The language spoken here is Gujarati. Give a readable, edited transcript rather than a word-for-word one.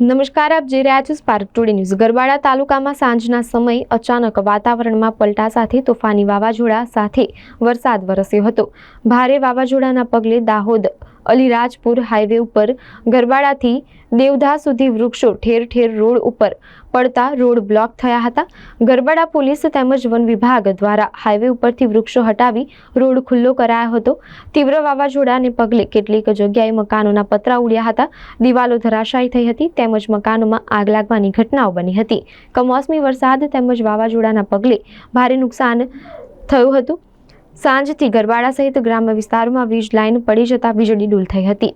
નમસ્કાર, આપ જોઈ રહ્યા છો સ્પાર્ક ટુડે ન્યૂઝ। ગરબાડા તાલુકામાં સાંજના સમયે અચાનક વાતાવરણમાં પલટા સાથે તોફાની વાવાઝોડા સાથે વરસાદ વરસ્યો હતો। ભારે વાવાઝોડાના પગલે દાહોદ અલીરાજપુર હાઈવે ઉપર ગરબાડાથી દેવધા સુધી વૃક્ષો ઠેર ઠેર રોડ ઉપર પડતા રોડ બ્લોક થયા હતા। ગરબાડા પોલીસ તેમજ વન વિભાગ દ્વારા હાઈવે ઉપરથી વૃક્ષો હટાવી રોડ ખુલ્લો કરાયો હતો। તીવ્ર વાવાઝોડાને પગલે કેટલીક જગ્યાએ મકાનોના પતરા ઉડ્યા હતા, દિવાલો ધરાશાયી થઈ હતી તેમજ મકાનોમાં આગ લાગવાની ઘટનાઓ બની હતી। કમોસમી વરસાદ તેમજ વાવાઝોડાના પગલે ભારે નુકસાન થયું હતું। સાંજથી ગરબાડા સહિત ગ્રામ્ય વિસ્તારોમાં વીજ લાઇન પડી જતા વીજળી ડૂલ થઈ હતી।